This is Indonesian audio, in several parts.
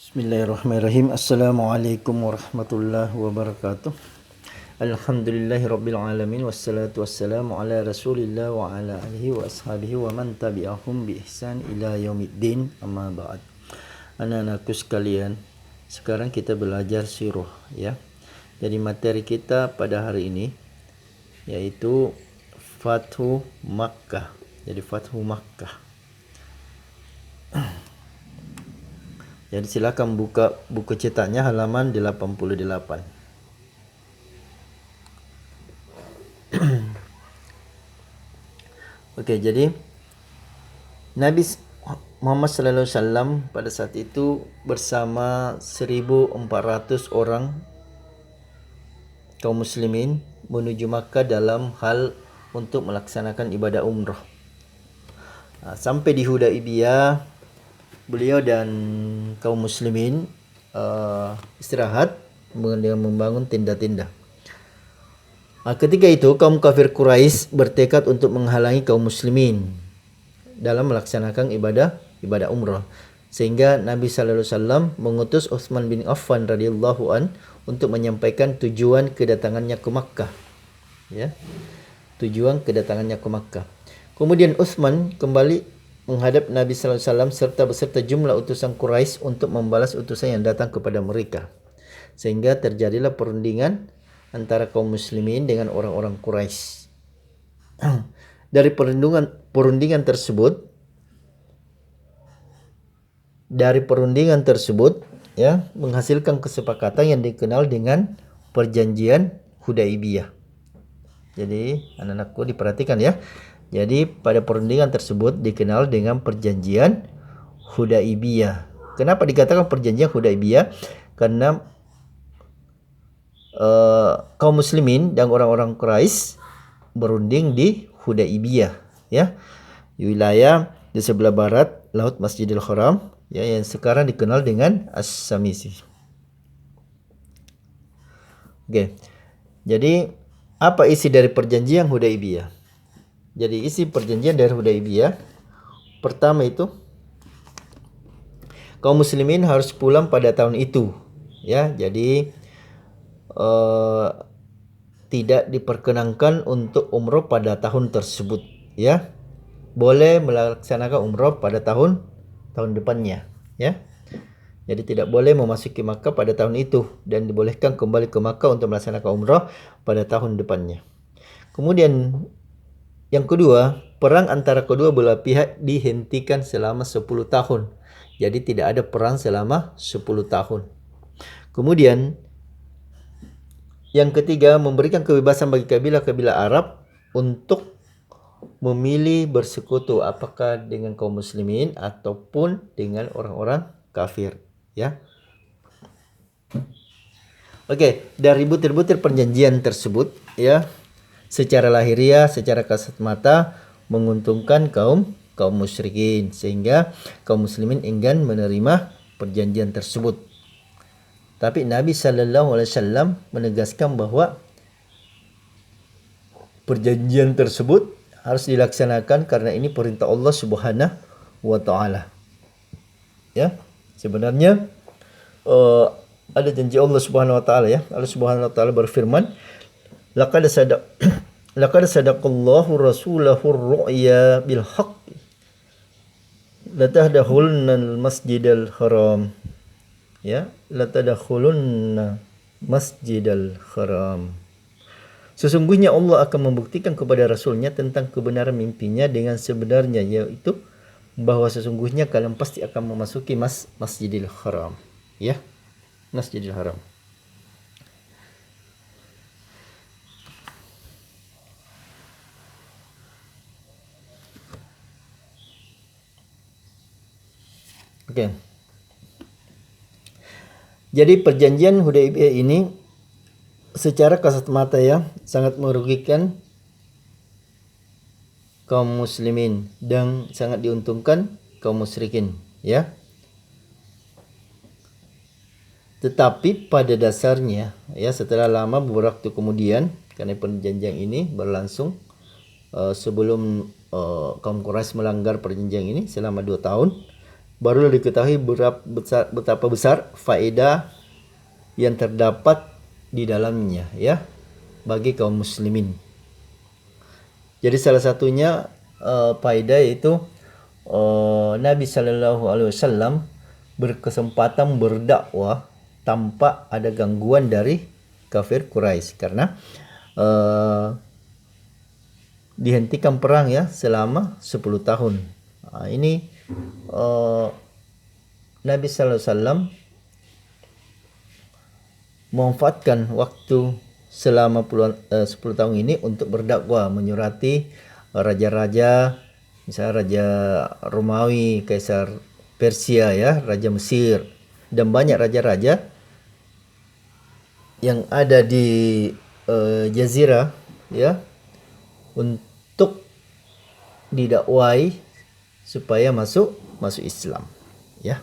Bismillahirrahmanirrahim. Assalamualaikum warahmatullahi wabarakatuh. Alhamdulillahi rabbil alamin. Wassalatu wassalamu ala rasulillah wa ala alihi wa ashabihi wa man tabi'ahum bi ihsan ila yaumiddin. Amma ba'd. Anak-anakku sekalian, sekarang kita belajar sirah ya. Jadi materi kita pada hari ini yaitu Fathu Makkah. Jadi Fathu Makkah. Jadi silakan buka buku cetaknya halaman 88. Oke, jadi Nabi Muhammad sallallahu alaihi wasallam pada saat itu bersama 1400 orang kaum muslimin menuju Makkah dalam hal untuk melaksanakan ibadah umrah. Sampai di Hudaybiyah, beliau dan kaum muslimin istirahat dengan membangun tenda-tenda. Ketika itu kaum kafir Quraisy bertekad untuk menghalangi kaum muslimin dalam melaksanakan ibadah umrah, sehingga Nabi sallallahu alaihi wasallam mengutus Utsman bin Affan radhiyallahu an untuk menyampaikan tujuan kedatangannya ke Makkah. Ya. Tujuan kedatangannya ke Makkah. Kemudian Utsman kembali menghadap Nabi sallallahu alaihi wasallam serta beserta jumlah utusan Quraisy untuk membalas utusan yang datang kepada mereka. Sehingga terjadilah perundingan antara kaum muslimin dengan orang-orang Quraisy. Dari perundingan tersebut ya menghasilkan kesepakatan yang dikenal dengan perjanjian Hudaybiyah. Jadi anak-anakku diperhatikan ya. Jadi pada perundingan tersebut dikenal dengan perjanjian Hudaybiyah. Kenapa dikatakan perjanjian Hudaybiyah? Karena kaum muslimin dan orang-orang Quraisy berunding di Hudaybiyah ya. Di wilayah di sebelah barat laut Masjidil Haram ya yang sekarang dikenal dengan As-Samisi. Oke. Jadi apa isi dari perjanjian Hudaybiyah? Jadi isi perjanjian dari Hudaybiyah pertama itu kaum muslimin harus pulang pada tahun itu ya. Jadi tidak diperkenankan untuk umroh pada tahun tersebut ya. Boleh melaksanakan umroh pada tahun depannya ya. Jadi tidak boleh memasuki Makkah pada tahun itu dan dibolehkan kembali ke Makkah untuk melaksanakan umroh pada tahun depannya. Kemudian yang kedua, perang antara kedua belah pihak dihentikan selama 10 tahun. Jadi tidak ada perang selama 10 tahun. Kemudian yang ketiga, memberikan kebebasan bagi kabilah-kabilah Arab untuk memilih bersekutu apakah dengan kaum muslimin ataupun dengan orang-orang kafir, ya. Oke, dari butir-butir perjanjian tersebut, ya, secara lahiriah, secara kasat mata menguntungkan kaum musyrikin, sehingga kaum muslimin enggan menerima perjanjian tersebut. Tapi Nabi sallallahu alaihi wasallam menegaskan bahwa perjanjian tersebut harus dilaksanakan karena ini perintah Allah Subhanahu wa taala. Ya, sebenarnya ada janji Allah Subhanahu wa taala ya. Allah Subhanahu wa taala berfirman, laqad sadaqallahu rasulahu ar-ru'ya bil haqq la tadkhulunal masjidal haram. Ya, la tadkhulunna masjidal haram. Sesungguhnya Allah akan membuktikan kepada Rasulnya tentang kebenaran mimpinya dengan sebenarnya, yaitu bahwa sesungguhnya kalian pasti akan memasuki Masjidil Haram. Ya, Masjidil Haram. Oke. Jadi perjanjian Hudaybiyah ini secara kasat mata ya sangat merugikan kaum muslimin dan sangat diuntungkan kaum musyrikin ya. Tetapi pada dasarnya ya setelah lama beberapa waktu kemudian, karena perjanjian ini berlangsung sebelum kaum Quraisy melanggar perjanjian ini selama 2 tahun, baru diketahui betapa besar faedah yang terdapat di dalamnya ya bagi kaum muslimin. Jadi salah satunya faedah yaitu Nabi Shallallahu Alaihi Wasallam berkesempatan berdakwah tanpa ada gangguan dari kafir Quraisy karena dihentikan perang ya selama 10 tahun. Ini Nabi Sallallahu Alaihi Wasallam memanfaatkan waktu selama 10 tahun ini untuk berdakwah, menyurati raja-raja, misalnya Raja Romawi, Kaisar Persia ya, Raja Mesir, dan banyak raja-raja yang ada di Jazirah ya, untuk didakwai supaya masuk Islam ya.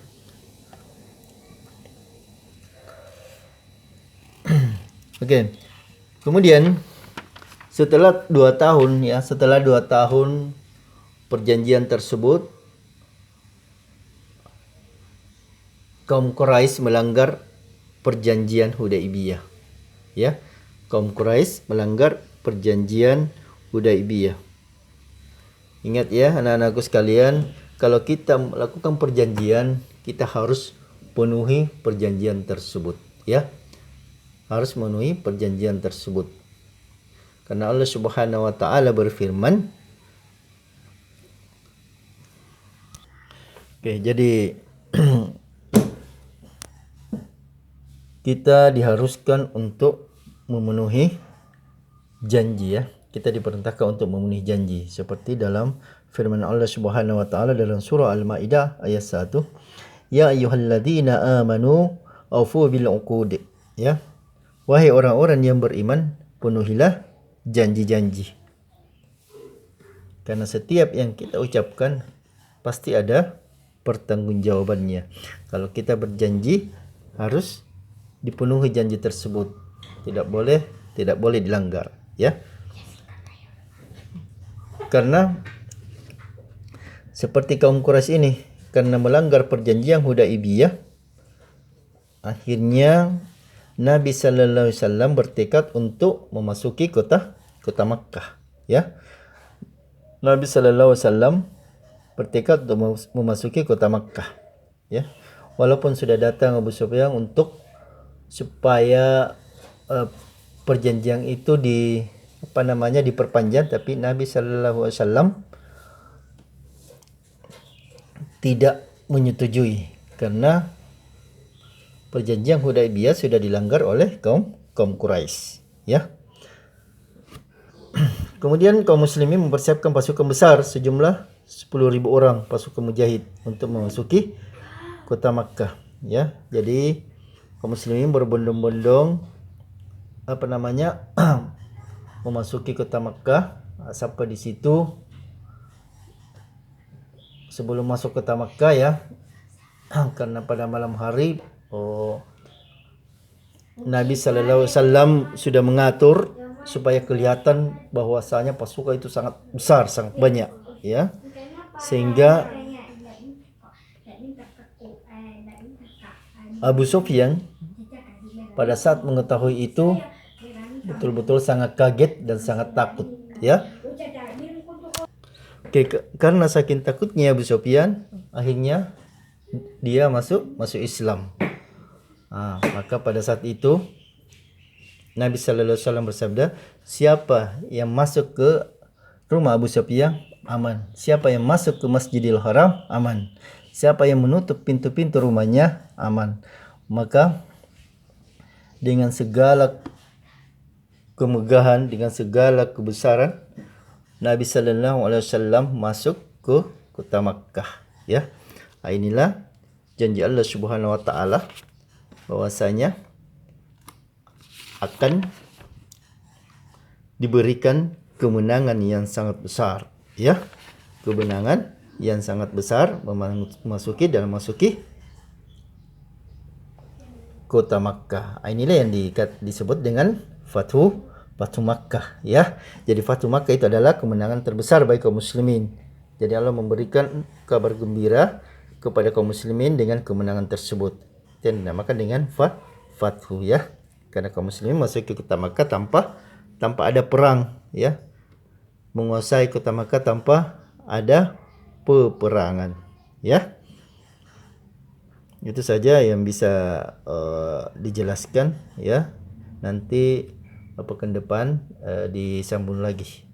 Oke. Kemudian setelah 2 tahun ya, setelah 2 tahun perjanjian tersebut, kaum Quraisy melanggar perjanjian Hudaibiyah ya. Kaum Quraisy melanggar perjanjian Hudaibiyah. Ingat ya anak-anakku sekalian, kalau kita melakukan perjanjian, kita harus penuhi perjanjian tersebut ya. Harus memenuhi perjanjian tersebut. Karena Allah Subhanahu wa taala berfirman. Oke, jadi kita diharuskan untuk memenuhi janji ya. Kita diperintahkan untuk memenuhi janji seperti dalam firman Allah Subhanahu wa taala dalam surah Al-Maidah ayat 1. Ya ayyuhalladzina amanu aufu bil uqud. Ya. Wahai orang-orang yang beriman, penuhilah janji-janji. Karena setiap yang kita ucapkan pasti ada pertanggungjawabannya. Kalau kita berjanji harus dipenuhi janji tersebut. Tidak boleh dilanggar, ya. Karena seperti kaum Quraisy ini, karena melanggar perjanjian Hudaibiyah, akhirnya Nabi Sallallahu Alaihi Wasallam bertekad untuk memasuki kota Makkah, ya. Nabi Sallallahu Alaihi Wasallam bertekad untuk memasuki kota Makkah, ya. Walaupun sudah datang Abu Sufyan untuk supaya perjanjian itu diperpanjang, tapi Nabi Sallallahu Alaihi Wasallam tidak menyetujui karena perjanjian Hudaibiyah sudah dilanggar oleh kaum Quraisy, ya. Kemudian kaum muslimin mempersiapkan pasukan besar sejumlah 10.000 orang pasukan mujahid untuk memasuki kota Makkah, ya. Jadi kaum muslimin berbondong-bondong memasuki kota Makkah. Sampai di situ, sebelum masuk kota Makkah ya, karena pada malam hari Nabi Sallallahu Alaihi Wasallam sudah mengatur supaya kelihatan bahwasanya pasukan itu sangat besar, sangat banyak, ya, sehingga Abu Sufyan pada saat mengetahui itu betul-betul sangat kaget dan sangat takut, ya. Oke, karena saking takutnya Abu Sufyan, akhirnya dia masuk Islam. Maka pada saat itu Nabi Sallallahu Alaihi Wasallam bersabda, siapa yang masuk ke rumah Abu Sufyan aman, siapa yang masuk ke Masjidil Haram aman, siapa yang menutup pintu-pintu rumahnya aman. Maka dengan segala kemegahan, dengan segala kebesaran, Nabi Sallallahu Alaihi Wasallam masuk ke kota Makkah, ya. Inilah janji Allah Subhanahu Wa Taala bahwasanya akan diberikan kemenangan yang sangat besar, ya. Kemenangan yang sangat besar memasuki kota Makkah. Inilah yang disebut dengan Fathu Makkah, ya. Jadi Fathu Makkah itu adalah kemenangan terbesar bagi kaum muslimin. Jadi Allah memberikan kabar gembira kepada kaum muslimin dengan kemenangan tersebut. Dan dinamakan dengan Fathu ya. Karena kaum muslimin masuk ke kota Makkah tanpa ada perang ya. Menguasai kota Makkah tanpa ada peperangan ya. Itu saja yang bisa dijelaskan ya. Nanti pekan depan disambung lagi.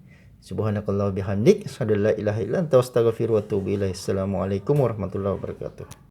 Subhanakallah bihamdik, asyhadu an la ilaha illa anta, astaghfiruka wa atubu ilaik. Assalamualaikum warahmatullahi wabarakatuh.